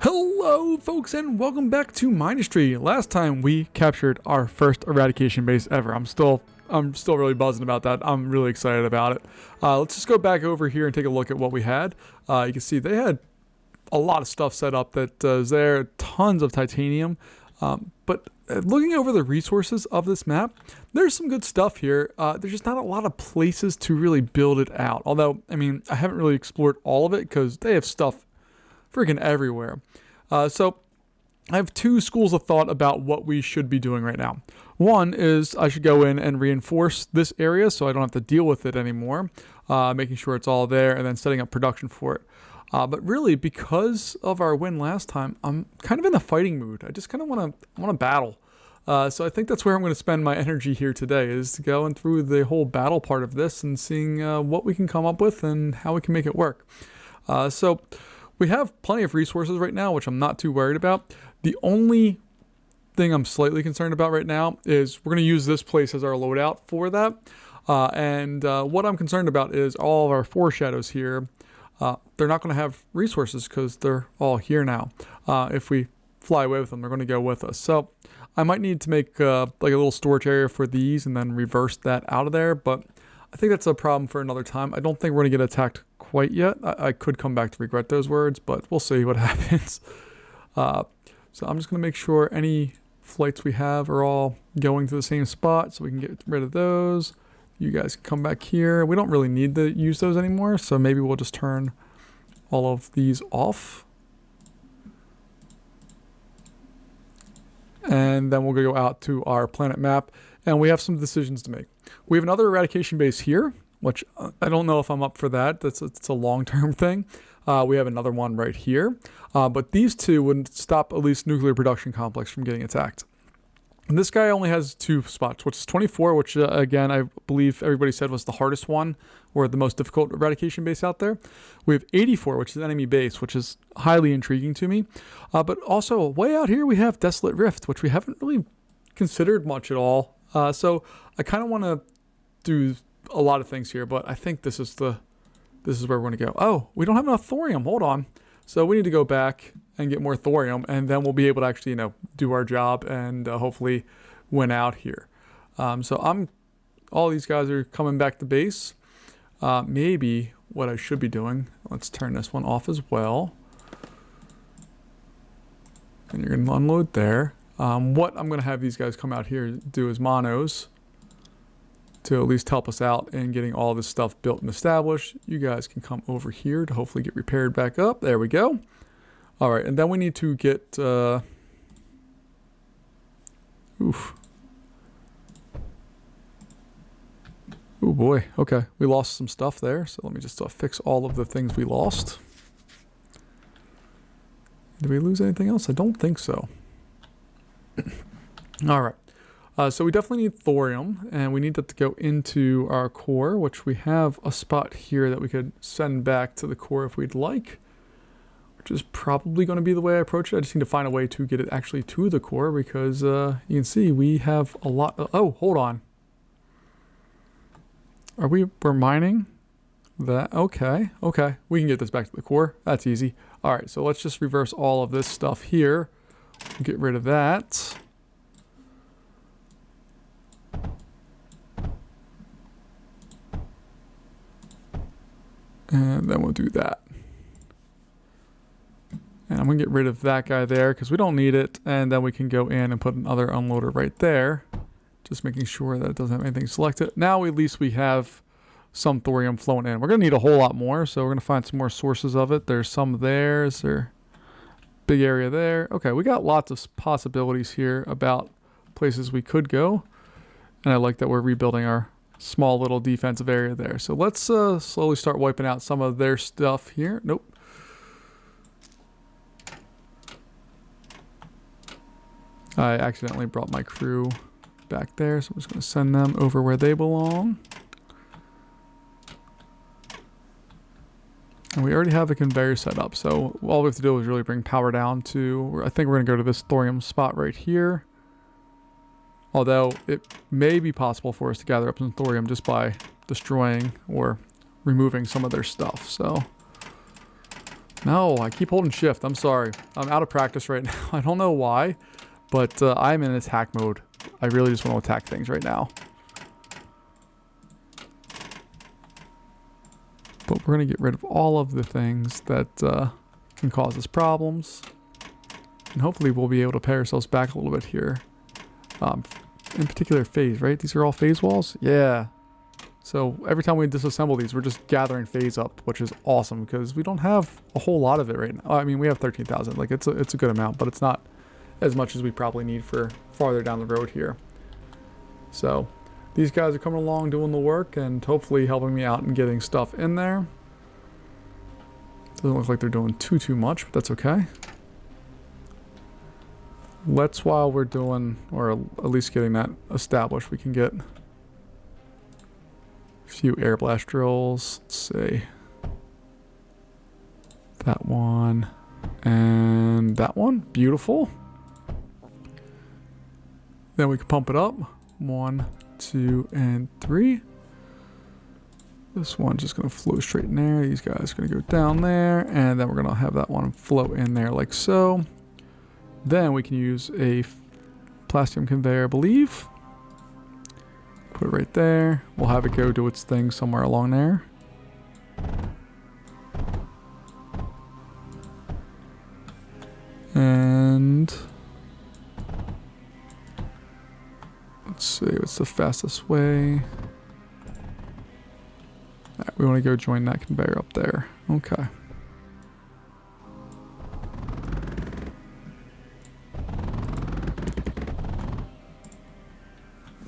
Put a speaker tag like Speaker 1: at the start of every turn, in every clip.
Speaker 1: Hello folks and welcome back to Mindustry. Last time we captured our first eradication base ever. I'm still really buzzing about that. I'm really excited about it. Let's just go back over here and take a look at what we had. You can see they had a lot of stuff set up that is there, tons of titanium. But looking over the resources of this map, there's some good stuff here. There's just not a lot of places to really build it out. Although, I mean, I haven't really explored all of it because they have stuff freaking everywhere. So I have two schools of thought about what we should be doing right now. One is I should go in and reinforce this area so I don't have to deal with it anymore, making sure it's all there and then setting up production for it. But really, because of our win last time, I'm kind of in a fighting mood. I just kind of want to battle. So I think that's where I'm going to spend my energy here today, is going through the whole battle part of this and seeing what we can come up with and how we can make it work. So we have plenty of resources right now, which I'm not too worried about. The only thing I'm slightly concerned about right now is we're going to use this place as our loadout for that. What I'm concerned about is all of our foreshadows here. They're not going to have resources because they're all here now. If we fly away with them, they're going to go with us. So I might need to make like a little storage area for these and then reverse that out of there. But I think that's a problem for another time. I don't think we're going to get attacked quite yet. I could come back to regret those words, but we'll see what happens. So I'm just going to make sure any flights we have are all going to the same spot so we can get rid of those. You guys can come back here. We don't really need to use those anymore, so maybe we'll just turn all of these off. And then we'll go out to our planet map, and we have some decisions to make. We have another eradication base here, which I don't know if I'm up for that. It's a long-term thing. We have another one right here. But these two would stop at least nuclear production complex from getting attacked. And this guy only has two spots, which is 24, which again, I believe everybody said was the hardest one or the most difficult eradication base out there. We have 84, which is an enemy base, which is highly intriguing to me. But also way out here, we have Desolate Rift, which we haven't really considered much at all. So I kind of want to do a lot of things here, but I think this is where we're going to go. Oh, we don't have enough thorium. Hold on. So we need to go back and get more thorium, and then we'll be able to actually, do our job and hopefully win out here. All these guys are coming back to base. Maybe what I should be doing, let's turn this one off as well. And you're going to unload there. What I'm going to have these guys come out here do is monos to at least help us out in getting all this stuff built and established. You guys can come over here to hopefully get repaired back up. There we go. All right, and then we need to get... Oof. Oh boy, okay. We lost some stuff there, so let me just fix all of the things we lost. Did we lose anything else? I don't think so. All right. So we definitely need thorium, and we need that to go into our core, which we have a spot here that we could send back to the core if we'd like, which is probably going to be the way I approach it. I just need to find a way to get it actually to the core because you can see we have a lot. Oh, hold on. We're mining that? Okay. We can get this back to the core. That's easy. All right, so let's just reverse all of this stuff here. Get rid of that. And then we'll do that. And I'm going to get rid of that guy there because we don't need it. And then we can go in and put another unloader right there. Just making sure that it doesn't have anything selected. Now at least we have some thorium flowing in. We're going to need a whole lot more. So we're going to find some more sources of it. There's some there. Is there big area there? Okay, we got lots of possibilities here about places we could go. And I like that we're rebuilding our small little defensive area there. So let's slowly start wiping out some of their stuff here. Nope. I accidentally brought my crew back there, so I'm just going to send them over where they belong. And we already have a conveyor set up, so all we have to do is really bring power down to, I think we're going to go to this thorium spot right here. Although it may be possible for us to gather up some thorium just by destroying or removing some of their stuff. So No, I keep holding shift. I'm sorry. I'm out of practice right now. I don't know why, but I'm in attack mode. I really just want to attack things right now. But we're going to get rid of all of the things that can cause us problems. And hopefully we'll be able to pay ourselves back a little bit here. In particular phase, right? These are all phase walls? Yeah. So every time we disassemble these, we're just gathering phase up, which is awesome because we don't have a whole lot of it right now. I mean, we have 13,000. Like, it's a good amount, but it's not as much as we probably need for farther down the road here. So these guys are coming along doing the work and hopefully helping me out and getting stuff in there. Doesn't look like they're doing too much, but that's okay. Let's, while we're doing, or at least getting that established, we can get a few air blast drills. Let's see. That one and that one. Beautiful. Then we can pump it up. 1, 2, and 3. This one's just going to flow straight in there. These guys are going to go down there. And then we're going to have that one flow in there like so. Then we can use a plastium conveyor, I believe. Put it right there. We'll have it go do its thing somewhere along there. And let's see, what's the fastest way? Alright, we want to go join that conveyor up there. Okay.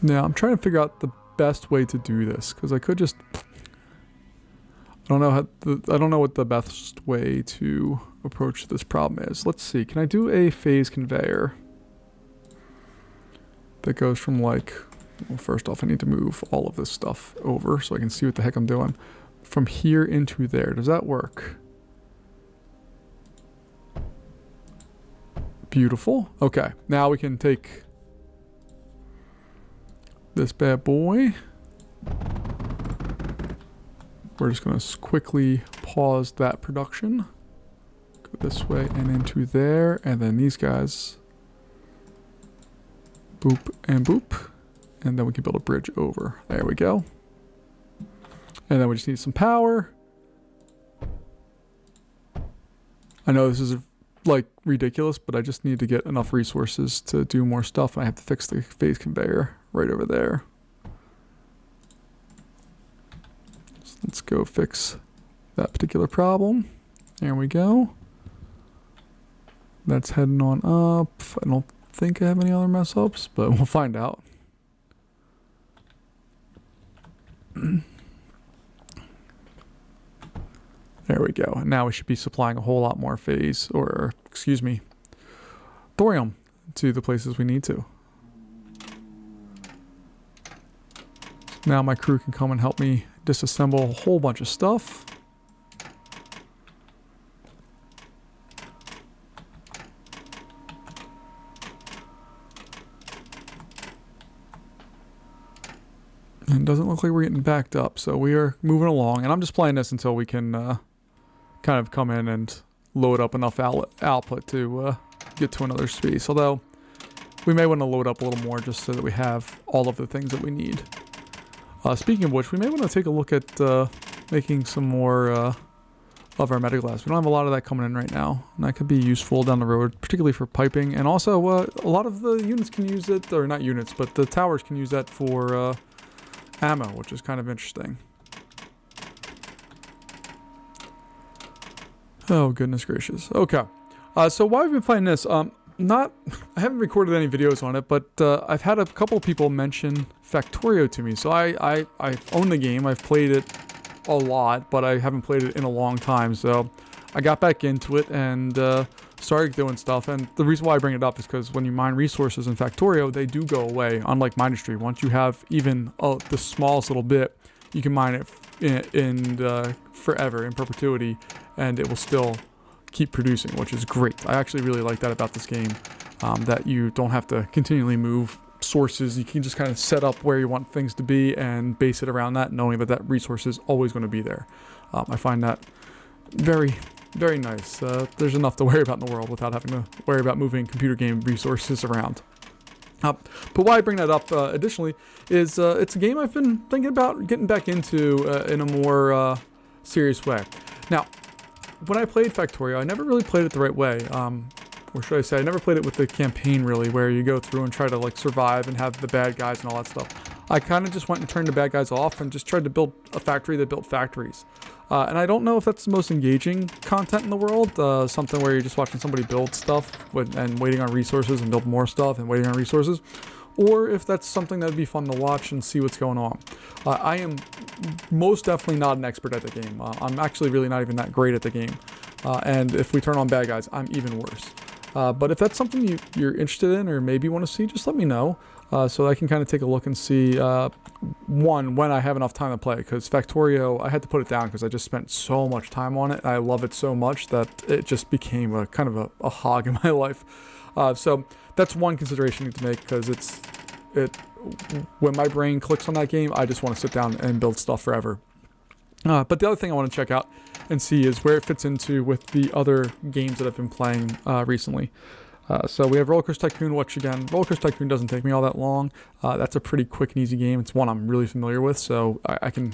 Speaker 1: Now, I'm trying to figure out the best way to do this, because I could just... I don't know what the best way to approach this problem is. Let's see, can I do a phase conveyor that goes from like... Well, first off, I need to move all of this stuff over so I can see what the heck I'm doing. From here into there, does that work? Beautiful. Okay, now we can take this bad boy. We're just going to quickly pause that production. Go this way and into there. And then these guys. Boop and boop. And then we can build a bridge over. There we go. And then we just need some power. I know this is like ridiculous, but I just need to get enough resources to do more stuff. And I have to fix the phase conveyor right over there. So let's go fix that particular problem. There we go. That's heading on up. I don't think I have any other mess ups, but we'll find out. There we go. Now we should be supplying a whole lot more phase, or excuse me, thorium to the places we need to. Now my crew can come and help me disassemble a whole bunch of stuff. And it doesn't look like we're getting backed up, so we are moving along. And I'm just playing this until we can kind of come in and load up enough output to get to another space. Although, we may want to load up a little more just so that we have all of the things that we need. Speaking of which, we may want to take a look at making some more of our metaglass. We don't have a lot of that coming in right now, and that could be useful down the road, particularly for piping. And also, a lot of the units can use it, or not units, but the towers can use that for ammo, which is kind of interesting. Oh, goodness gracious. Okay. So while I've been playing this, I haven't recorded any videos on it, but I've had a couple of people mention Factorio to me. So I own the game. I've played it a lot, but I haven't played it in a long time. So I got back into it and started doing stuff. And the reason why I bring it up is because when you mine resources in Factorio, they do go away, unlike Mindustry. Once you have even the smallest little bit, you can mine it in forever, in perpetuity, and it will still keep producing, which is great. I actually really like that about this game, that you don't have to continually move sources. You can just kind of set up where you want things to be and base it around that, knowing that that resource is always going to be there. I find that very, very nice. There's enough to worry about in the world without having to worry about moving computer game resources around. But why I bring that up additionally is it's a game I've been thinking about getting back into in a more serious way. Now, when I played Factorio, I never really played it the right way. Or should I say, I never played it with the campaign really, where you go through and try to like survive and have the bad guys and all that stuff. I kind of just went and turned the bad guys off and just tried to build a factory that built factories. And I don't know if that's the most engaging content in the world, something where you're just watching somebody build stuff and waiting on resources and build more stuff and waiting on resources, or if that's something that would be fun to watch and see what's going on. I am most definitely not an expert at the game. I'm actually really not even that great at the game. And if we turn on bad guys, I'm even worse. But if that's something you're interested in or maybe want to see, just let me know. So I can kind of take a look and see, one, when I have enough time to play. Because Factorio, I had to put it down because I just spent so much time on it. I love it so much that it just became a kind of a hog in my life. So that's one consideration you need to make, because when my brain clicks on that game, I just want to sit down and build stuff forever. But the other thing I want to check out and see is where it fits into with the other games that I've been playing recently. So we have Roller Coaster Tycoon, which again, Roller Coaster Tycoon doesn't take me all that long. That's a pretty quick and easy game. It's one I'm really familiar with, so I can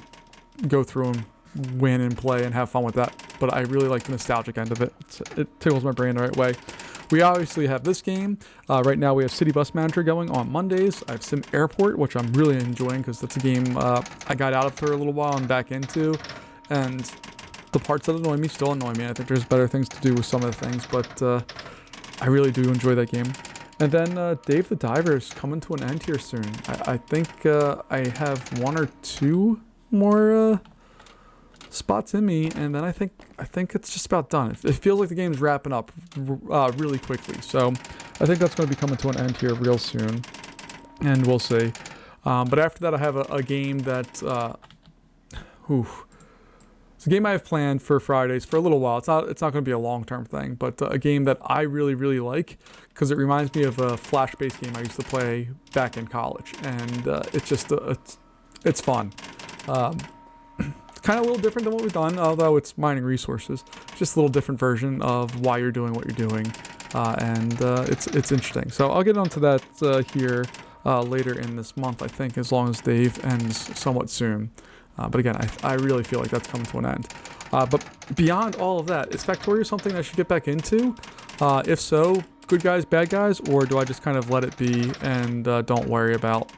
Speaker 1: go through and win and play and have fun with that. But I really like the nostalgic end of it. It tickles my brain the right way. We obviously have this game. Right now we have City Bus Manager going on Mondays. I have Sim Airport, which I'm really enjoying because that's a game I got out of for a little while and back into. And the parts that annoy me still annoy me. I think there's better things to do with some of the things, but I really do enjoy that game. And then Dave the Diver is coming to an end here soon. I think I have one or two more spots in me, and then I think it's just about done. It feels like the game's wrapping up really quickly. So I think that's going to be coming to an end here real soon, and we'll see. But after that, I have a game that... It's a game I have planned for Fridays for a little while. It's not going to be a long-term thing, but a game that I really, really like because it reminds me of a Flash-based game I used to play back in college, and it's just it's fun. Kind of a little different than what we've done, although it's mining resources. Just a little different version of why you're doing what you're doing, and it's interesting. So I'll get onto that here later in this month, I think, as long as Dave ends somewhat soon. But again, I really feel like that's coming to an end. But beyond all of that, is Factorio something I should get back into? If so, good guys, bad guys, or do I just kind of let it be and don't worry about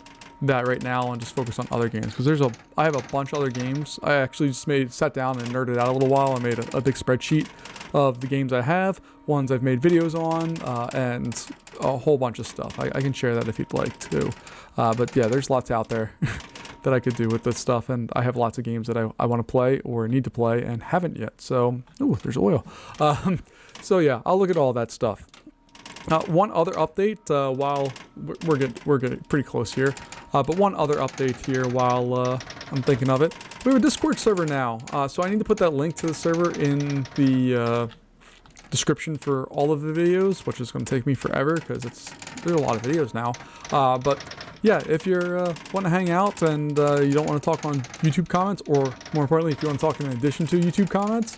Speaker 1: that right now and just focus on other games? Because I have a bunch of other games. I actually just sat down and nerded out a little while. I made a big spreadsheet of the games I have, ones I've made videos on, and a whole bunch of stuff. I can share that if you'd like to. But yeah, there's lots out there that I could do with this stuff, and I have lots of games that I want to play or need to play and haven't yet. So, ooh, there's oil. So yeah, I'll look at all that stuff. One other update while we're getting pretty close here, but one other update here while I'm thinking of it. We have a Discord server now, so I need to put that link to the server in the description for all of the videos, which is going to take me forever because there's a lot of videos now. But yeah, if you're want to hang out and you don't want to talk on YouTube comments, or more importantly, if you want to talk in addition to YouTube comments,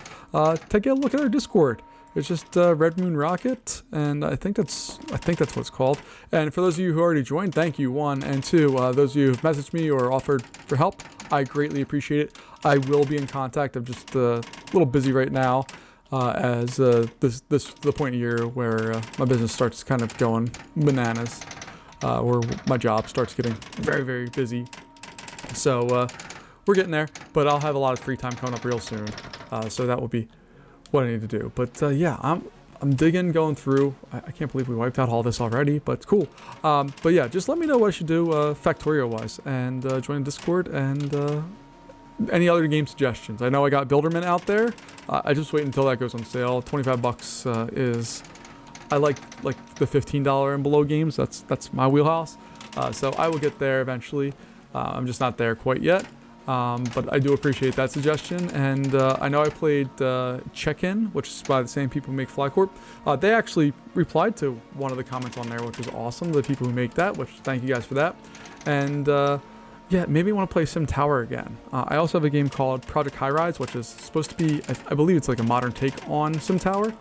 Speaker 1: take a look at our Discord. It's just Red Moon Rocket, and I think that's what it's called. And for those of you who already joined, thank you, one, and two, those of you who've messaged me or offered for help, I greatly appreciate it. I will be in contact. I'm just a little busy right now, as this the point of year where my business starts kind of going bananas, where my job starts getting very, very busy. So we're getting there, but I'll have a lot of free time coming up real soon. So that will be what I need to do. But yeah, I'm digging, going through. I can't believe we wiped out all this already, but cool. But yeah, just let me know what I should do Factorio-wise, and join Discord, and any other game suggestions. I know I got Builderman out there. I just wait until that goes on sale. 25 bucks is... I like the $15 and below games. That's my wheelhouse. So I will get there eventually. I'm just not there quite yet. But I do appreciate that suggestion. And I know I played Check-In, which is by the same people who make FlyCorp. They actually replied to one of the comments on there, which was awesome. The people who make that, which thank you guys for that. And yeah, maybe I want to play Sim Tower again. I also have a game called Project High Rise, which is supposed to be, I believe it's like a modern take on Sim Tower.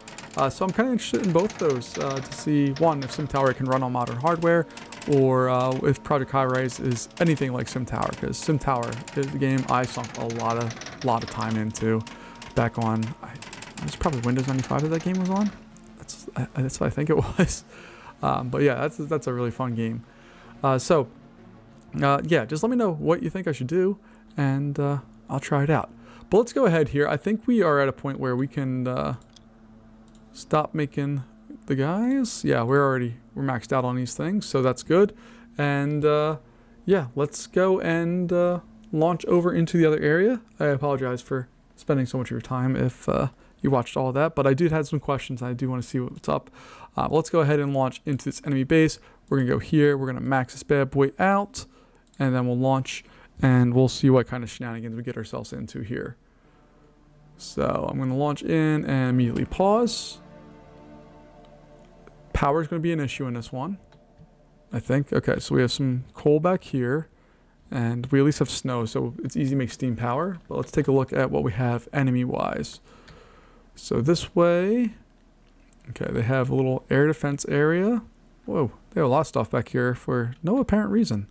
Speaker 1: So I'm kind of interested in both those to see, one, if Sim Tower can run on modern hardware, or if Project High Rise is anything like Sim Tower, because Sim Tower is a game I sunk a lot of time into back on, it was probably Windows 95 that that game was on. That's what I think it was. But yeah, that's a really fun game. Yeah, just let me know what you think I should do, and I'll try it out. But let's go ahead here. I think we are at a point where we can stop making the guys. Yeah, we're maxed out on these things, so that's good. And yeah, let's go and launch over into the other area. I apologize for spending so much of your time if you watched all that, but I did have some questions. I do want to see what's up. Let's go ahead and launch into this enemy base. We're gonna go here. We're gonna max this bad boy out, and then we'll launch, and we'll see what kind of shenanigans we get ourselves into here. So I'm gonna launch in and immediately pause. Power is gonna be an issue in this one, I think. Okay, so we have some coal back here, and we at least have snow, so it's easy to make steam power. But let's take a look at what we have enemy-wise. So this way, okay, they have a little air defense area. Whoa, they have a lot of stuff back here for no apparent reason.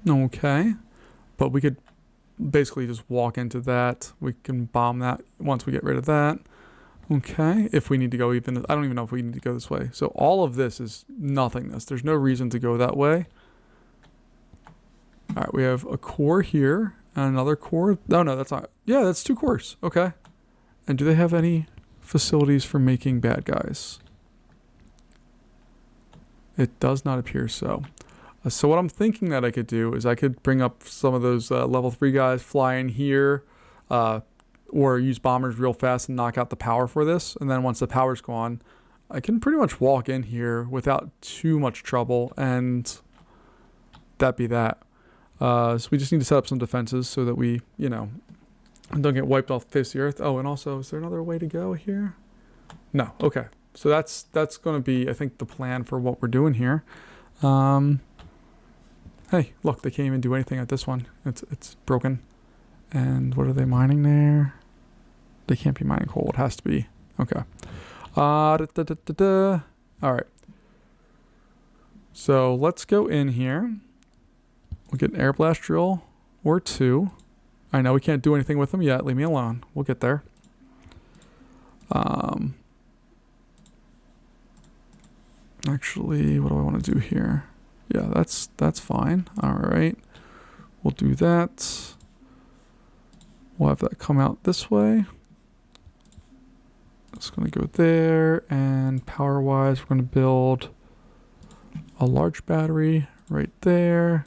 Speaker 1: Okay, but we could basically just walk into that. We can bomb that once we get rid of that. Okay, if we need to go even, I don't even know if we need to go this way. So all of this is nothingness. There's no reason to go that way. All right, we have a core here and another core. No, that's not. Yeah, that's 2 cores. Okay. And do they have any facilities for making bad guys? It does not appear so. So what I'm thinking that I could do is I could bring up some of those level 3 guys, fly in here, or use bombers real fast and knock out the power for this. And then once the power's gone, I can pretty much walk in here without too much trouble, and that be that. So we just need to set up some defenses so that we, don't get wiped off the face of the earth. Oh, and also, is there another way to go here? No. Okay. So that's going to be, I think, the plan for what we're doing here. Hey, look, they can't even do anything at this one. It's broken. And what are they mining there? They can't be mining coal. It has to be. Okay. All right. So let's go in here. We'll get an air blast drill or 2. I know we can't do anything with them yet. Leave me alone. We'll get there. Actually, what do I want to do here? Yeah, that's fine. All right. We'll do that. We'll have that come out this way. It's going to go there. And power-wise, we're going to build a large battery right there.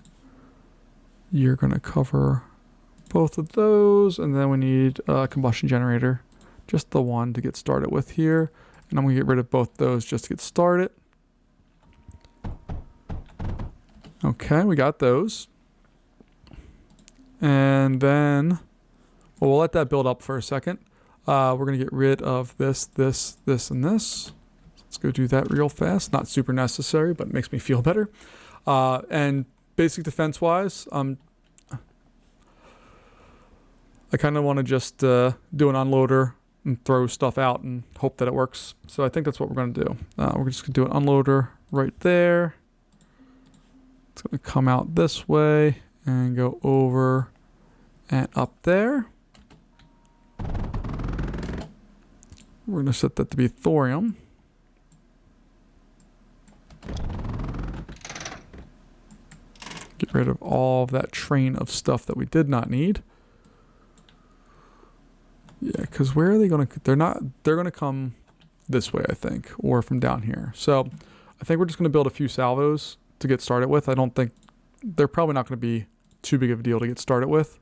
Speaker 1: You're going to cover both of those. And then we need a combustion generator. Just the one to get started with here. And I'm going to get rid of both those just to get started. Okay, we got those. And then, well, we'll let that build up for a second. We're going to get rid of this, and this. Let's go do that real fast. Not super necessary, but it makes me feel better. And basic defense-wise, I kind of want to just do an unloader and throw stuff out and hope that it works. So I think that's what we're going to do. We're just going to do an unloader right there. It's going to come out this way and go over and up there. We're going to set that to be thorium. Get rid of all of that train of stuff that we did not need. Yeah, because where are they going to... They're going to come this way, I think, or from down here. So I think we're just going to build a few salvos to get started with. I don't think... They're probably not going to be too big of a deal to get started with.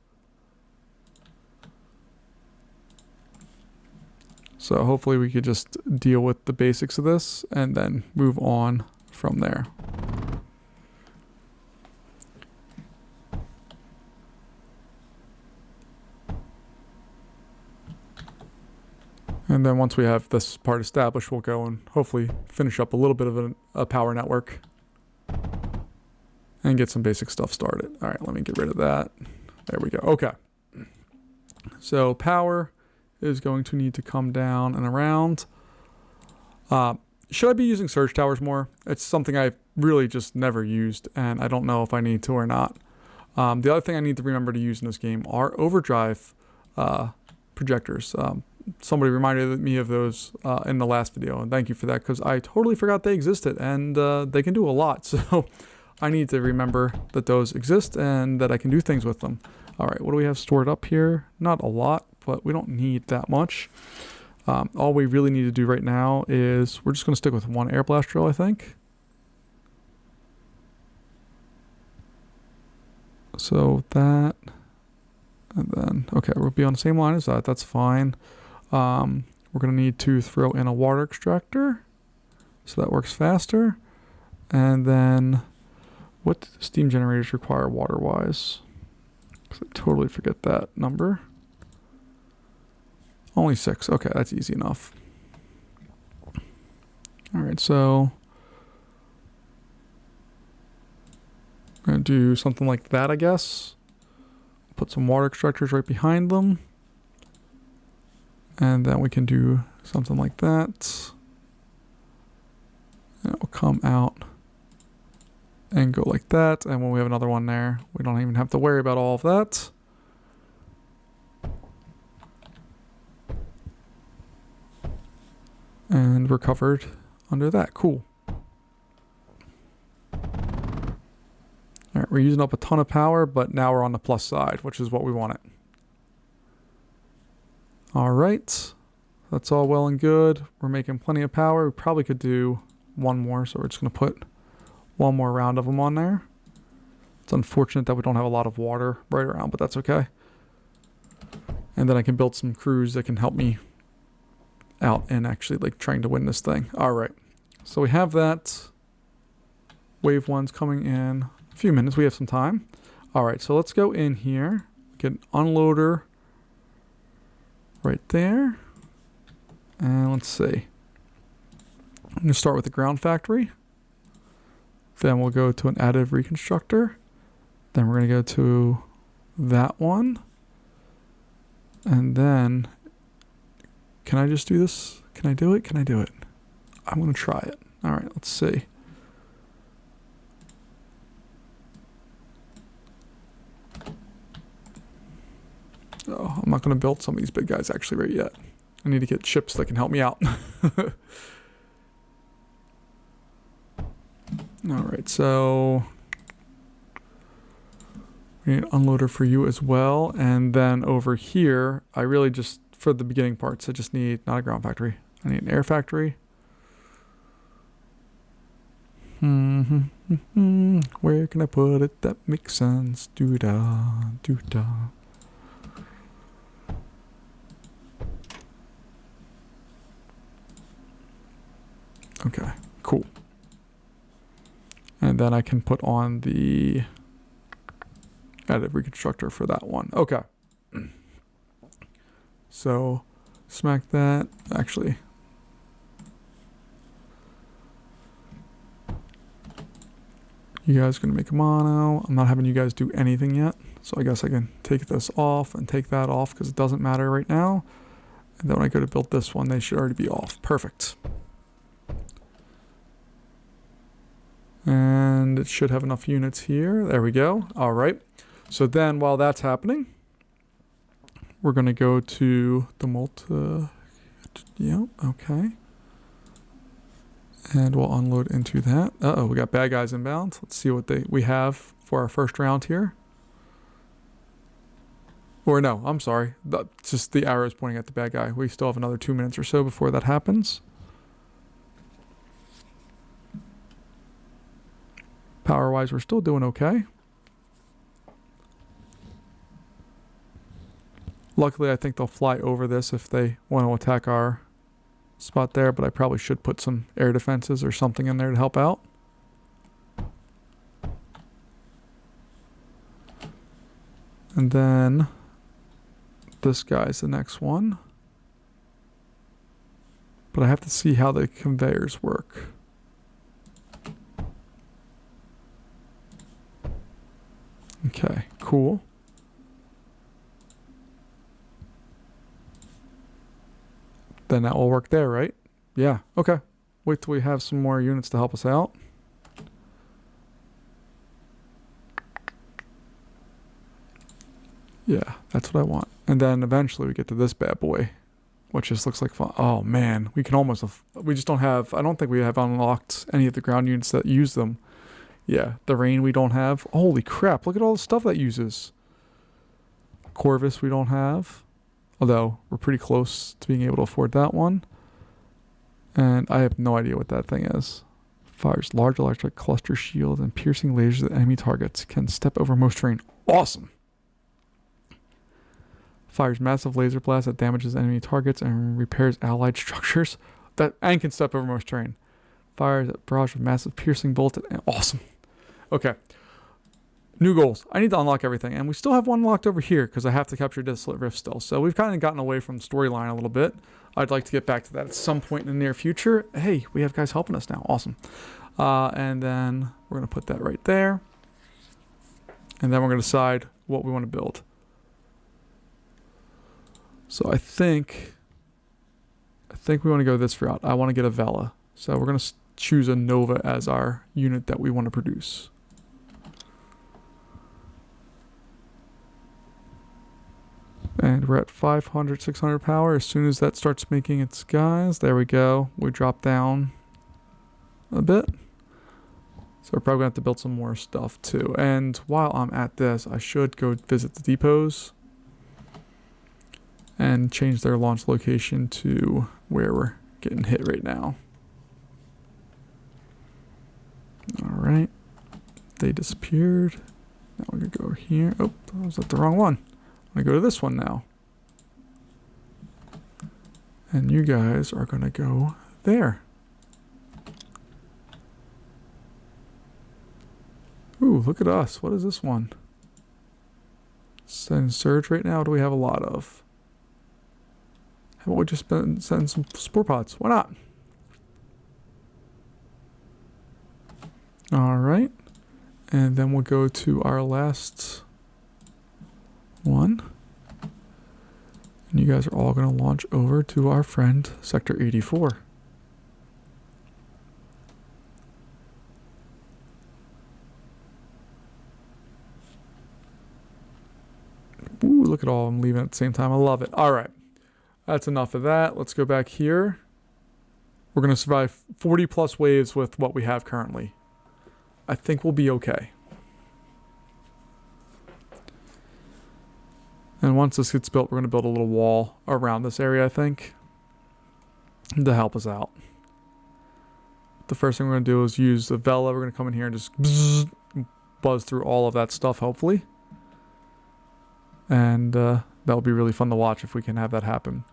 Speaker 1: So hopefully we could just deal with the basics of this and then move on from there. And then once we have this part established, we'll go and hopefully finish up a little bit of a power network. and get some basic stuff started. All right, let me get rid of that. There we go. Okay. So power is going to need to come down and around. Should I be using surge towers more? It's something I've really just never used, and I don't know if I need to or not. The other thing I need to remember to use in this game are overdrive projectors. Somebody reminded me of those in the last video, and thank you for that, because I totally forgot they existed, and they can do a lot. So I need to remember that those exist and that I can do things with them. All right, what do we have stored up here? Not a lot, but we don't need that much. All we really need to do right now is we're just going to stick with one air blast drill, I think. So that, and then, okay, we'll be on the same line as that. That's fine. We're going to need to throw in a water extractor, so that works faster. And then, what do the steam generators require water-wise? Because I totally forget that number. Only 6. Okay, that's easy enough. All right, so I'm going to do something like that, I guess. Put some water extractors right behind them. And then we can do something like that. And it will come out and go like that. And when we have another one there, we don't even have to worry about all of that. And we're covered under that. Cool. All right, we're using up a ton of power, but now we're on the plus side, which is what we wanted. All right, that's all well and good. We're making plenty of power. We probably could do one more, so we're just going to put one more round of them on there. It's unfortunate that we don't have a lot of water right around, but that's okay. And then I can build some crews that can help me out and actually like trying to win this thing. All right, so we have that. Wave 1's coming in a few minutes. We have some time. All right, so let's go in here. Get an unloader right there. And let's see. I'm gonna start with the ground factory. Then we'll go to an additive reconstructor. Then we're gonna go to that one. And then, can I just do this? Can I do it? Can I do it? I'm gonna try it. All right, let's see. Oh, I'm not gonna build some of these big guys actually right yet. I need to get ships that can help me out. All right, so we need an unloader for you as well. And then over here, I really just, for the beginning parts, I just need, not a ground factory, I need an air factory. Where can I put it that makes sense? Do-da, do-da. Okay, cool. And then I can put on the additive reconstructor for that one. Okay. So smack that. Actually, you guys gonna make a mono. I'm not having you guys do anything yet. So I guess I can take this off and take that off because it doesn't matter right now. And then when I go to build this one, they should already be off. Perfect. And it should have enough units here. There we go. All right. So then while that's happening, we're going to go to the multi. Yeah, okay. And we'll unload into that. Uh-oh, we got bad guys inbound. Let's see what we have for our first round here. Or no, I'm sorry. Just the arrow is pointing at the bad guy. We still have another 2 minutes or so before that happens. Power-wise, we're still doing okay. Luckily, I think they'll fly over this if they want to attack our spot there, but I probably should put some air defenses or something in there to help out. And then this guy's the next one. But I have to see how the conveyors work. Okay, cool. Then that will work there, right? Yeah, okay. Wait till we have some more units to help us out. Yeah, that's what I want. And then eventually we get to this bad boy, which just looks like fun. Oh man, we can almost have, we just don't have, I don't think we have unlocked any of the ground units that use them. Yeah, the rain we don't have. Holy crap, look at all the stuff that uses. Corvus we don't have. Although, we're pretty close to being able to afford that one. And I have no idea what that thing is. Fires large electric cluster shield and piercing lasers at enemy targets. Can step over most terrain. Awesome! Fires massive laser blast that damages enemy targets and repairs allied structures. And can step over most terrain. Fires a barrage of massive piercing bolts. Awesome. Okay. New goals. I need to unlock everything. And we still have one locked over here because I have to capture Desolate Rift still. So we've kind of gotten away from the storyline a little bit. I'd like to get back to that at some point in the near future. Hey, we have guys helping us now. Awesome. And then we're going to put that right there. And then we're going to decide what we want to build. So I think we want to go this route. I want to get a Vela. So we're going to choose a Nova as our unit that we want to produce. And we're at 500, 600 power. As soon as that starts making its guys, there we go. We drop down a bit. So we're probably going to have to build some more stuff too. And while I'm at this, I should go visit the depots and change their launch location to where we're getting hit right now. All right. They disappeared. Now we're going to go here. Oh, I was at the wrong one. I'm going to go to this one now. And you guys are going to go there. Ooh, look at us. What is this one? Send surge right now. What do we have a lot of? How about we just send some spore pods? Why not? All right. And then we'll go to our last one. And you guys are all going to launch over to our friend, Sector 84. Ooh, look at all of them leaving at the same time. I love it. All right. That's enough of that. Let's go back here. We're going to survive 40 plus waves with what we have currently. I think we'll be okay. And once this gets built, we're going to build a little wall around this area, I think, to help us out. The first thing we're going to do is use the Vela. We're going to come in here and just buzz through all of that stuff, hopefully. And that'll be really fun to watch if we can have that happen.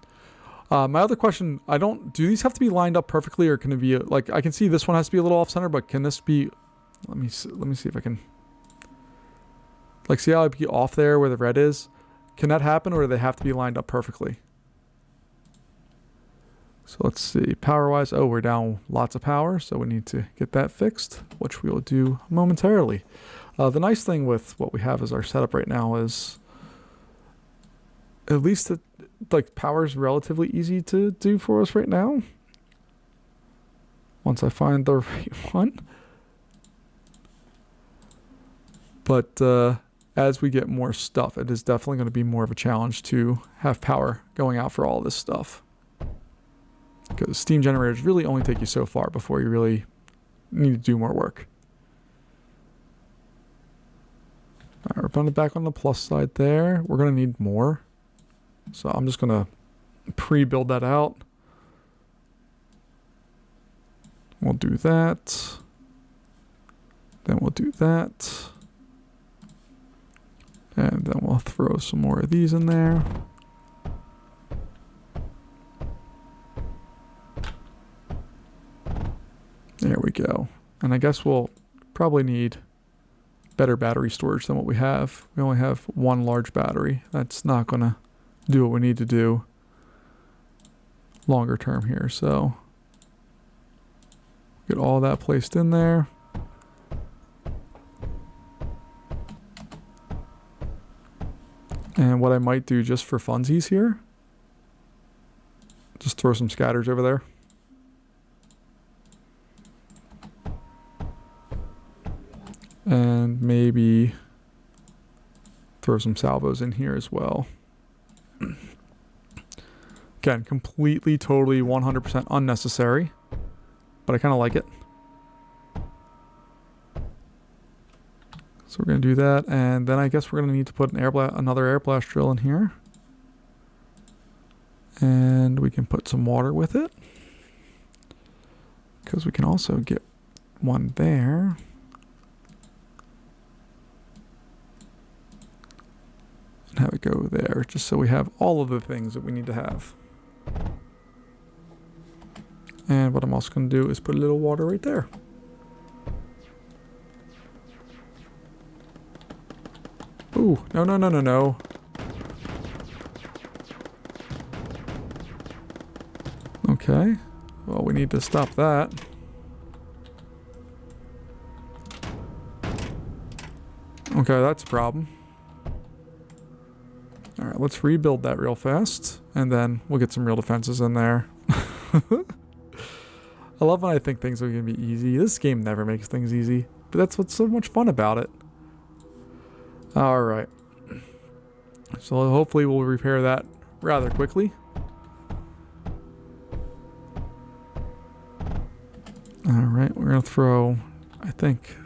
Speaker 1: My other question, do these have to be lined up perfectly, or can it be, like, I can see this one has to be a little off-center, but can this be, let me see if I can, like, see how I'd be off there where the red is? Can that happen, or do they have to be lined up perfectly? So let's see, power-wise, oh, we're down lots of power, so we need to get that fixed, which we will do momentarily. The nice thing with what we have as our setup right now is, at least power is relatively easy to do for us right now. Once I find the right one. But as we get more stuff, it is definitely going to be more of a challenge to have power going out for all this stuff. Because steam generators really only take you so far before you really need to do more work. All right, we're putting it back on the plus side there. We're going to need more. So I'm just going to pre-build that out. We'll do that. Then we'll do that. And then we'll throw some more of these in there. There we go. And I guess we'll probably need better battery storage than what we have. We only have one large battery. That's not going to do what we need to do longer term here. So get all that placed in there. And what I might do just for funsies here, just throw some scatters over there. And maybe throw some salvos in here as well. Again, completely, totally, 100% unnecessary, but I kind of like it. So we're going to do that, and then I guess we're going to need to put an another air blast drill in here. And we can put some water with it, because we can also get one there. And have it go there, just so we have all of the things that we need to have. And what I'm also going to do is put a little water right there. Ooh, no, no, no, no, no. Okay, well, we need to stop that. Okay, that's a problem. Alright, let's rebuild that real fast, and then we'll get some real defenses in there. I love when I think things are going to be easy. This game never makes things easy, but that's what's so much fun about it. Alright. So hopefully we'll repair that rather quickly. Alright, we're going to throw, I think,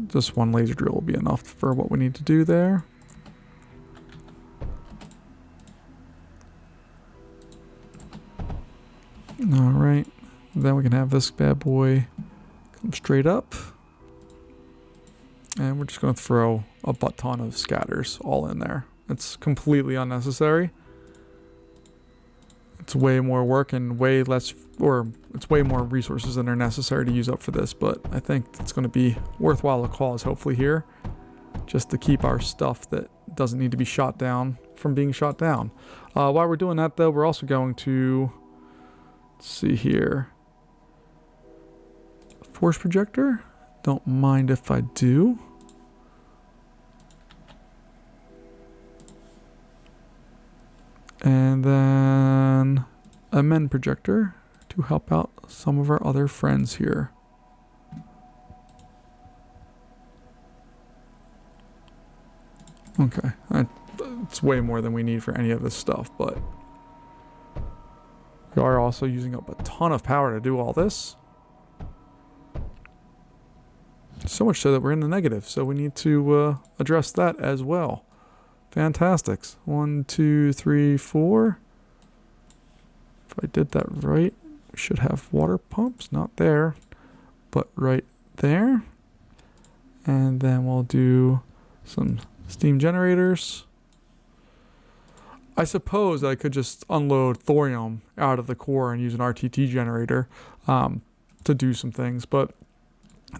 Speaker 1: just one laser drill will be enough for what we need to do there. Alright, then we can have this bad boy come straight up. And we're just going to throw a butt ton of scatters all in there. It's completely unnecessary. It's way more work and way less, or it's way more resources than are necessary to use up for this, but I think it's going to be worthwhile a cause hopefully here, just to keep our stuff that doesn't need to be shot down from being shot down. While we're doing that though, we're also going to, let's see here, force projector. Don't mind if I do. And then a men projector to help out some of our other friends here. Okay, it's way more than we need for any of this stuff, but we are also using up a ton of power to do all this. So much so that we're in the negative, so we need to address that as well. Fantastics. 1, 2, 3, 4. If I did that right, we should have water pumps. Not there, but right there. And then we'll do some steam generators. I suppose I could just unload thorium out of the core and use an RTT generator to do some things, but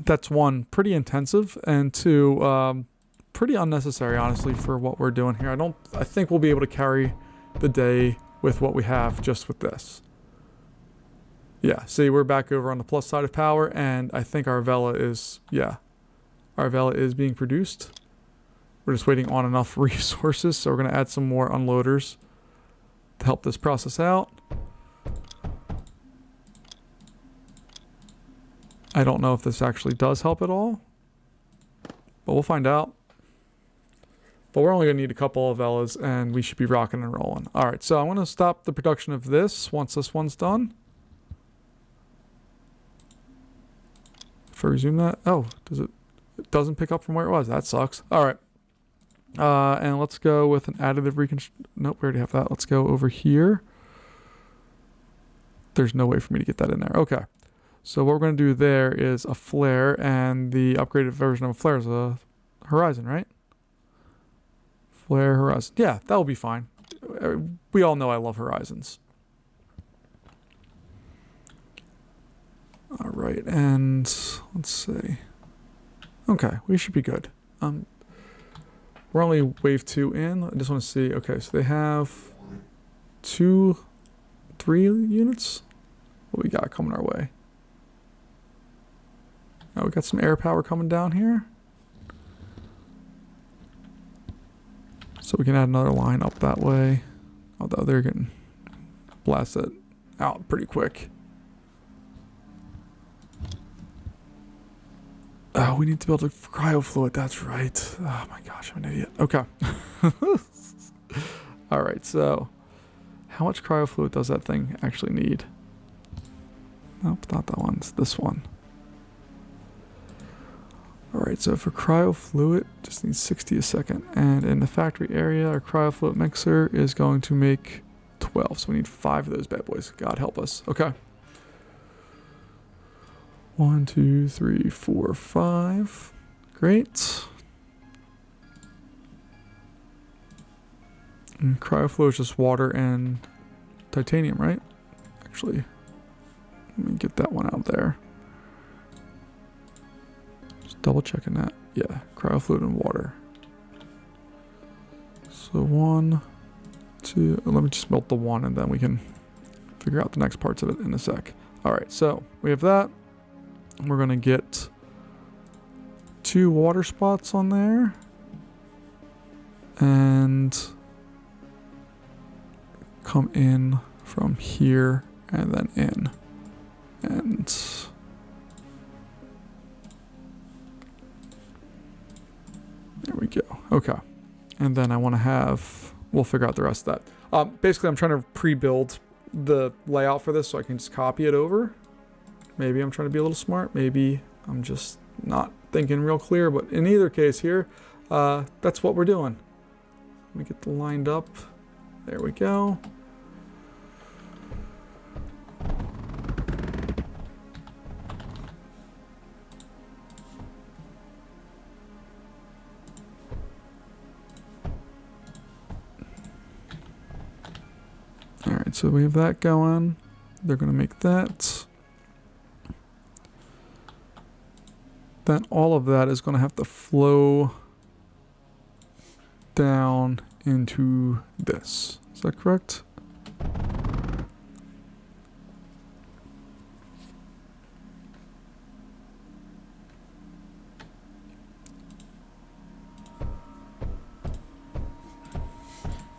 Speaker 1: that's one, pretty intensive, and two, pretty unnecessary, honestly, for what we're doing here. I think we'll be able to carry the day with what we have just with this. Yeah, see, we're back over on the plus side of power, and I think our Vela is, our Vela is being produced. We're just waiting on enough resources, so we're going to add some more unloaders to help this process out. I don't know if this actually does help at all, but we'll find out. But we're only going to need a couple of Velas, and we should be rocking and rolling. Alright, so I'm going to stop the production of this once this one's done. If I resume that, oh, it doesn't pick up from where it was. That sucks. Alright. And let's go with an additive reconstruction. Nope, we already have that. Let's go over here. There's no way for me to get that in there. Okay. So what we're going to do there is a flare, and the upgraded version of a flare is a horizon, right? Flare horizon. Yeah, that will be fine. We all know I love horizons. All right, and let's see. Okay, we should be good. We're only wave 2 in. I just want to see. Okay, so they have 3 units. What we got coming our way? Oh, we got some air power coming down here. So we can add another line up that way. Although they're getting blasted out pretty quick. Oh, we need to build a cryo fluid. That's right. Oh my gosh, I'm an idiot. Okay. All right, so how much cryo fluid does that thing actually need? Nope, not that one. It's this one. All right, so for cryo fluid, just needs 60 a second. And in the factory area, our cryo fluid mixer is going to make 12. So we need 5 of those bad boys. God help us. Okay. 1, 2, 3, 4, 5. Great. And cryo fluid is just water and titanium, right? Actually, let me get that one out there. Double checking that. Yeah, cryo fluid and water. So 1, 2, let me just melt the 1 and then we can figure out the next parts of it in a sec. All right, so we have that. We're gonna get 2 water spots on there. And come in from here and then in. And there we go. Okay. And then I want to have, we'll figure out the rest of that. Basically, I'm trying to pre-build the layout for this so I can just copy it over. Maybe I'm trying to be a little smart. Maybe I'm just not thinking real clear. But in either case here, that's what we're doing. Let me get it lined up. There we go. Alright, so we have that going. They're going to make that. Then all of that is going to have to flow down into this. Is that correct?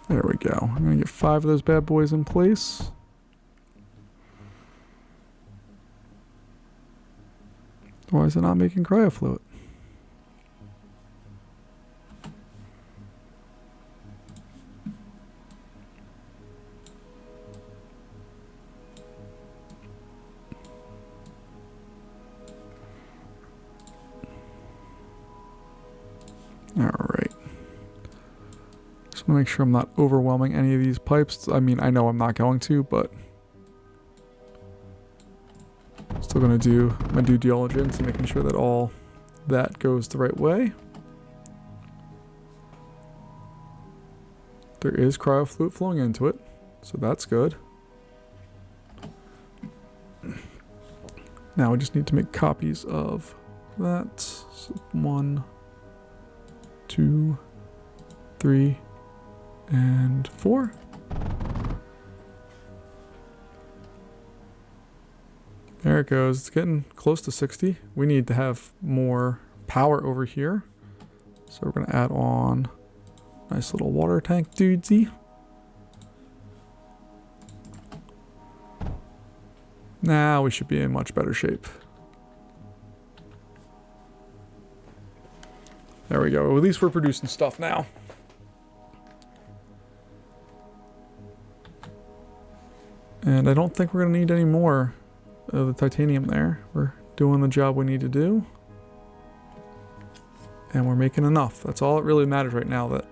Speaker 1: There we go. I'm going to get 5 of those bad boys in place. Why is it not making cryo fluid? All right. Just want to make sure I'm not overwhelming any of these pipes. I mean, I know I'm not going to, but still going to do my due diligence and making sure that all that goes the right way. There is cryo fluid flowing into it, so that's good. Now we just need to make copies of that. So 1, 2, 3, and 4. There it goes. It's getting close to 60. We need to have more power over here. So we're going to add on a nice little water tank dudesy. Now we should be in much better shape. There we go. At least we're producing stuff now. And I don't think we're going to need any more of the titanium there. We're doing the job we need to do. And we're making enough. That's all that really matters right now. That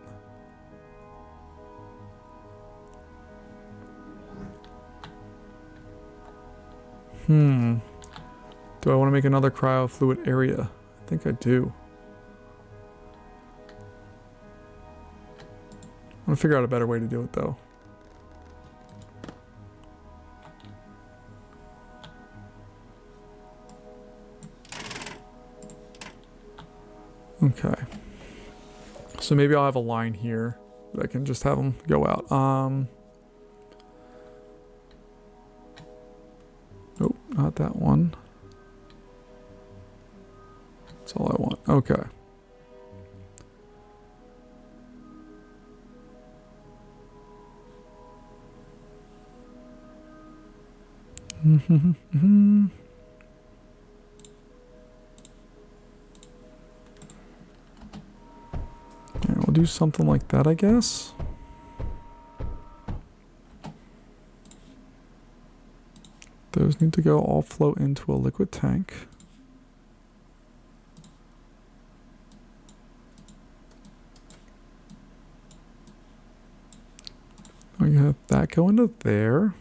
Speaker 1: do I want to make another cryo fluid area? I think I do. I'm going to figure out a better way to do it though. Okay. So maybe I'll have a line here that I can just have them go out. Nope, not that one. That's all I want. Okay. Alright, we'll do something like that, I guess. Those need to go all flow into a liquid tank. We have that go into there.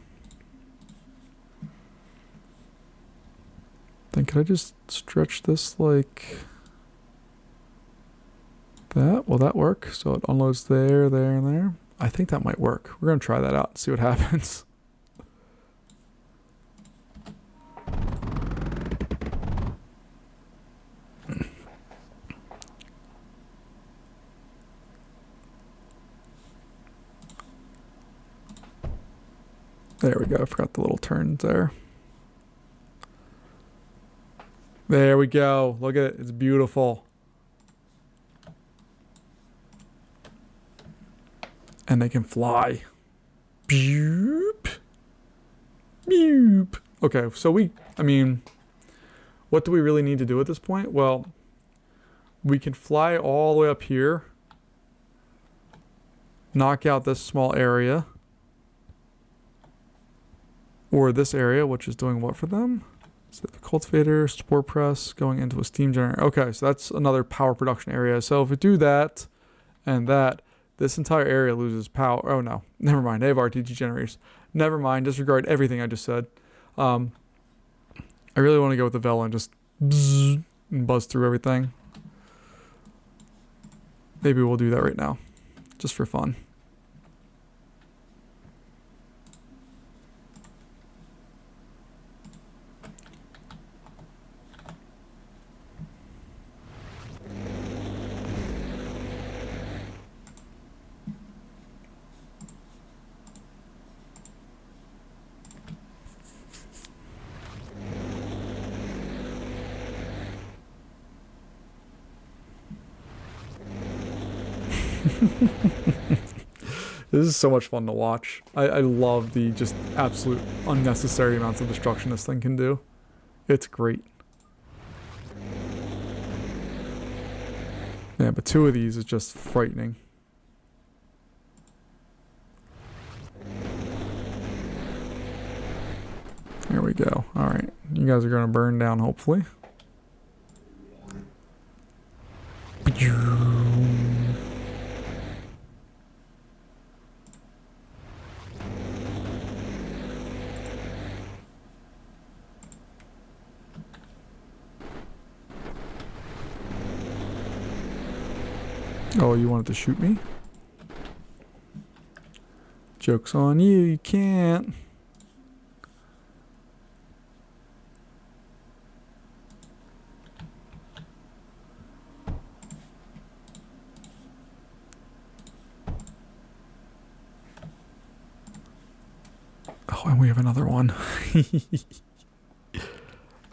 Speaker 1: Then could I just stretch this like that? Will that work? So it unloads there, there, and there. I think that might work. We're going to try that out and see what happens. There we go. I forgot the little turns there. There we go. Look at it. It's beautiful. And they can fly. Boop. Boop. Okay, so I mean, what do we really need to do at this point? Well, we can fly all the way up here. Knock out this small area. Or this area, which is doing what for them? So the cultivator, spore press, going into a steam generator. Okay, so that's another power production area. So if we do that and that, this entire area loses power. Oh no, never mind. They have RTG generators. Never mind. Disregard everything I just said. I really want to go with the Vela and just bzz and buzz through everything. Maybe we'll do that right now, just for fun. This is so much fun to watch. I love the just absolute unnecessary amounts of destruction this thing can do. It's great. Yeah, but 2 of these is just frightening. There we go. Alright. You guys are going to burn down, hopefully. Oh, you wanted to shoot me? Joke's on you, you can't. Oh, and we have another one.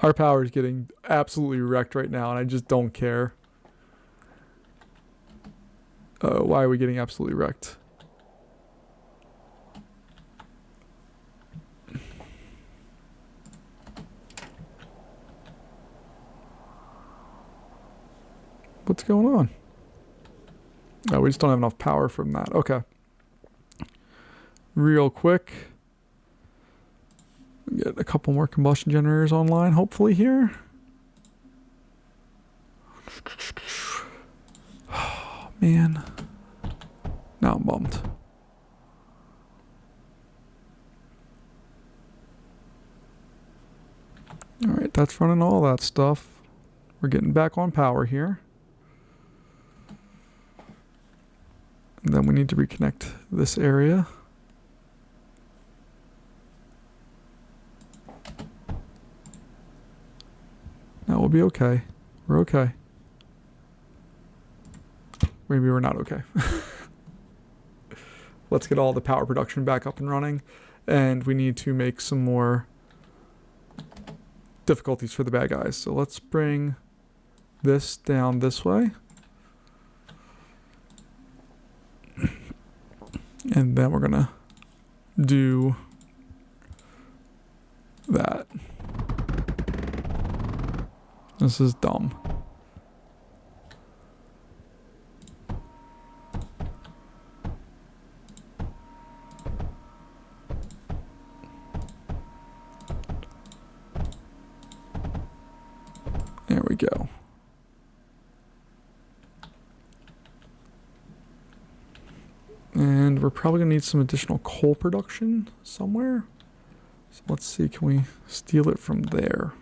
Speaker 1: Our power is getting absolutely wrecked right now, and I just don't care. Why are we getting absolutely wrecked? What's going on? Oh, we just don't have enough power from that. Okay. Real quick. Get a couple more combustion generators online, hopefully, here. Oh, man. Now I'm bummed. Alright, that's running all that stuff. We're getting back on power here. And then we need to reconnect this area. Now we'll be okay. We're okay. Maybe we're not okay. Let's get all the power production back up and running. And we need to make some more difficulties for the bad guys. So let's bring this down this way. And then we're gonna do that. This is dumb. There we go. And we're probably going to need some additional coal production somewhere. So let's see, can we steal it from there?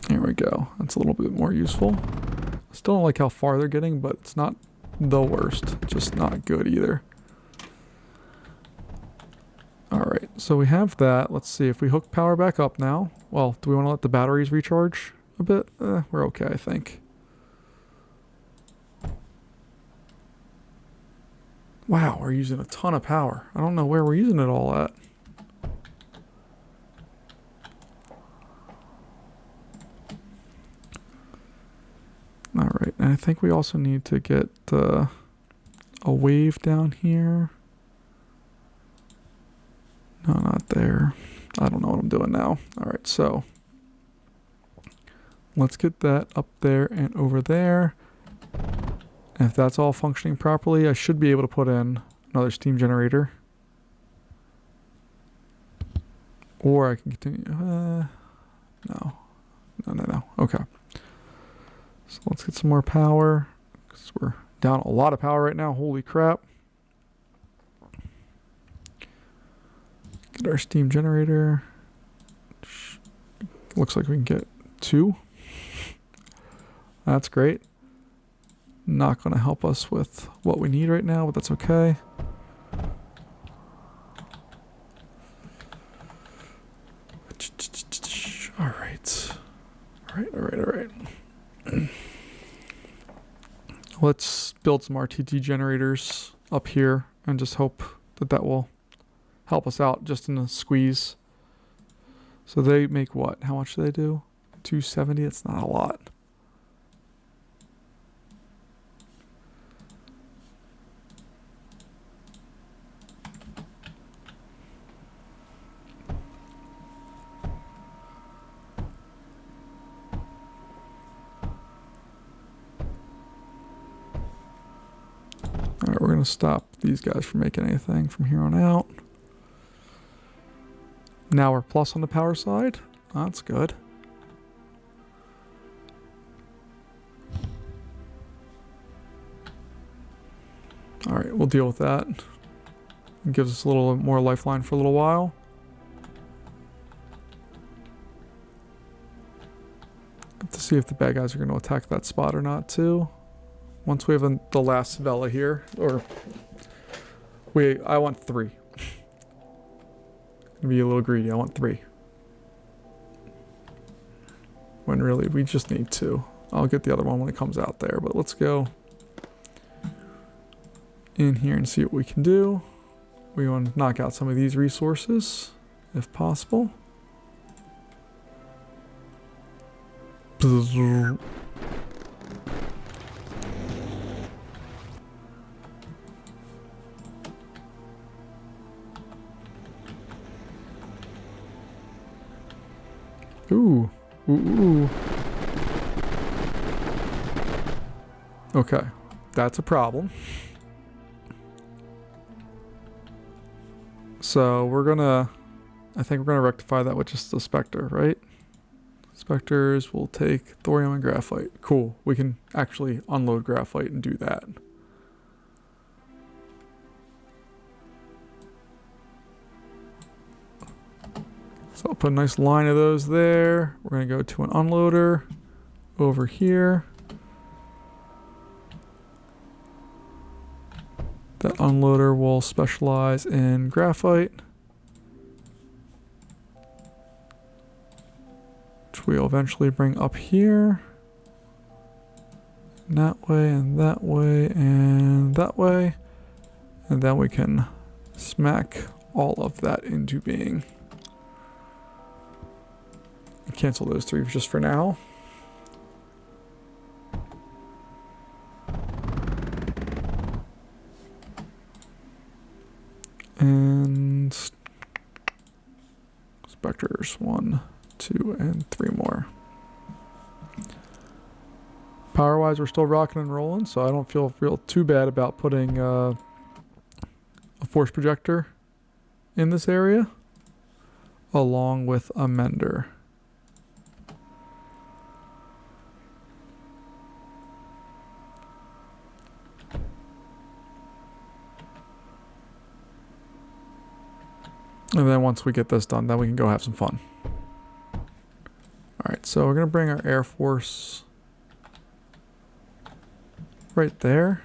Speaker 1: There we go. That's a little bit more useful. Still don't like how far they're getting, but it's not the worst. Just not good either. Alright, so we have that. Let's see if we hook power back up now. Well, do we want to let the batteries recharge a bit? We're okay, I think. Wow, we're using a ton of power. I don't know where we're using it all at. Alright, and I think we also need to get a wave down here. No, not there. I don't know what I'm doing now. Alright, so let's get that up there and over there. And if that's all functioning properly, I should be able to put in another steam generator. Or I can continue. No. Okay. So let's get some more power, because we're down a lot of power right now. Holy crap. Get our steam generator. Looks like we can get 2. That's great. Not going to help us with what we need right now, but that's okay. All right. Let's build some RTD generators up here and just hope that that will help us out just in a squeeze. So they make what? How much do they do? 270? It's not a lot. Alright, we're going to stop these guys from making anything from here on out. Now we're plus on the power side. That's good. Alright, we'll deal with that. It gives us a little more lifeline for a little while. Have to see if the bad guys are going to attack that spot or not too. Once we have the last Vela here, or I want 3. Be a little greedy. I want 3. When really we just need 2. I'll get the other one when it comes out there, but let's go in here and see what we can do. We want to knock out some of these resources if possible. Ooh. Okay, that's a problem. So I think we're gonna rectify that with just the Spectre, right? Spectres will take thorium and graphite. Cool, we can actually unload graphite and do that. So I'll put a nice line of those there. We're going to go to an unloader over here. That unloader will specialize in graphite, which we'll eventually bring up here. And that way, and that way, and that way. And then we can smack all of that into being. Cancel those 3 just for now. And specters 1, 2, and 3 more. Power-wise, we're still rocking and rolling, so I don't feel too bad about putting a force projector in this area, along with a mender. And then once we get this done, then we can go have some fun. Alright, so we're going to bring our Air Force right there.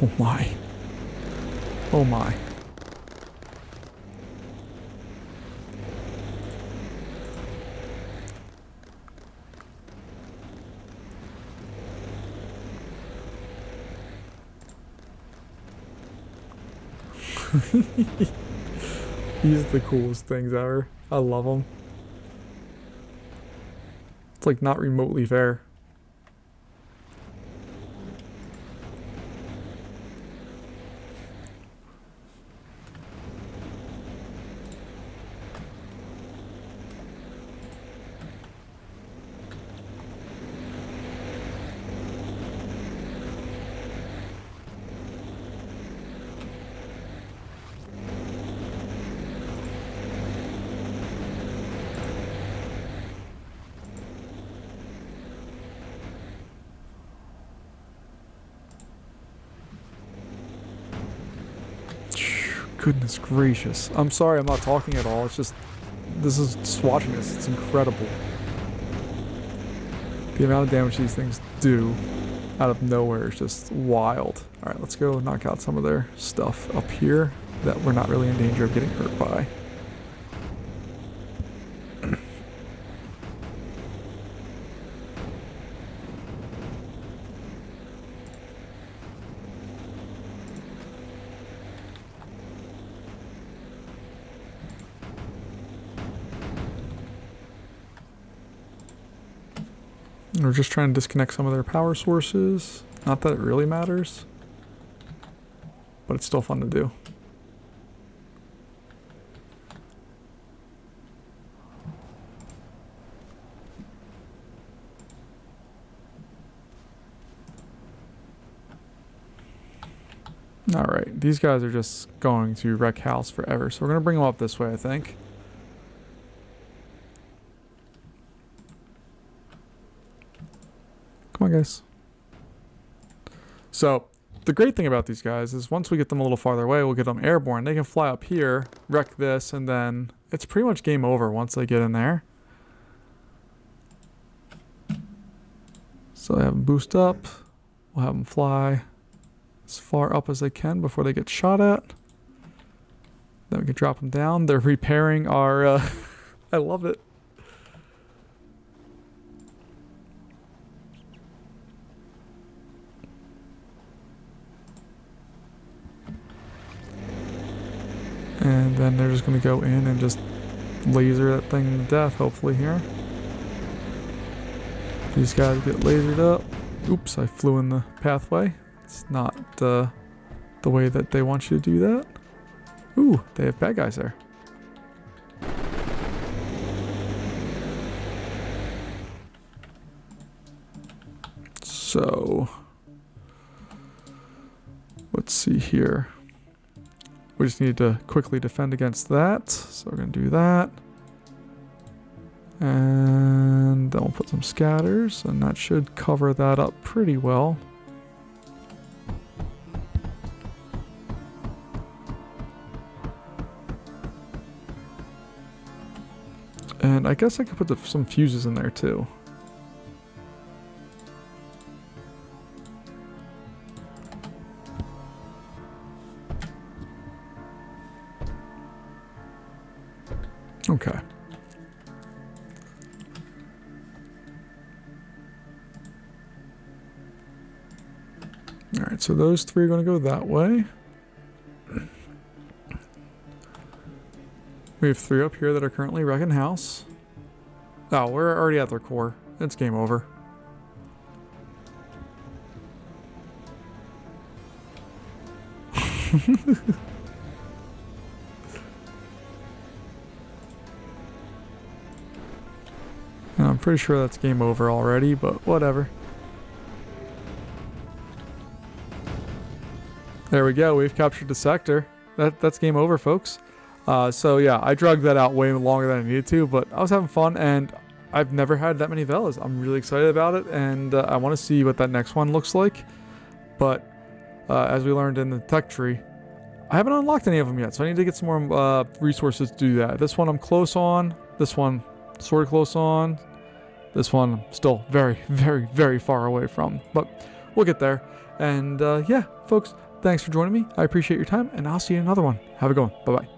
Speaker 1: Oh my. Oh my. These are the coolest things ever. I love them. It's like not remotely fair. Goodness gracious. I'm sorry I'm not talking at all. It's just, just watching this, it's incredible. The amount of damage these things do out of nowhere is just wild. Alright, let's go knock out some of their stuff up here that we're not really in danger of getting hurt by. We're just trying to disconnect some of their power sources. Not that it really matters, but it's still fun to do. Alright, these guys are just going to wreck house forever, so we're going to bring them up this way, I think. Come on, guys. So, the great thing about these guys is once we get them a little farther away, we'll get them airborne. They can fly up here, wreck this, and then it's pretty much game over once they get in there. So I have them boost up. We'll have them fly as far up as they can before they get shot at. Then we can drop them down. They're repairing our... I love it. And then they're just going to go in and just laser that thing to death, hopefully, here. These guys get lasered up. Oops, I flew in the pathway. It's not the way that they want you to do that. Ooh, they have bad guys there. So, let's see here. We just need to quickly defend against that. So we're going to do that. And then we'll put some scatters, and that should cover that up pretty well. And I guess I could put some fuses in there too. Okay. Alright, so those three are going to go that way. We have three up here that are currently wrecking house. Oh, we're already at their core. It's game over. I'm pretty sure that's game over already, but whatever. There we go. We've captured the sector. That's game over, folks. So yeah, I dragged that out way longer than I needed to, but I was having fun, and I've never had that many Velas. I'm really excited about it, and I want to see what that next one looks like. But as we learned in the tech tree, I haven't unlocked any of them yet, so I need to get some more resources to do that. This one I'm close on. This one sort of close on. This one I'm still very, very, very far away from. But we'll get there. And yeah, folks, thanks for joining me. I appreciate your time, and I'll see you in another one. Have a good one. Bye-bye.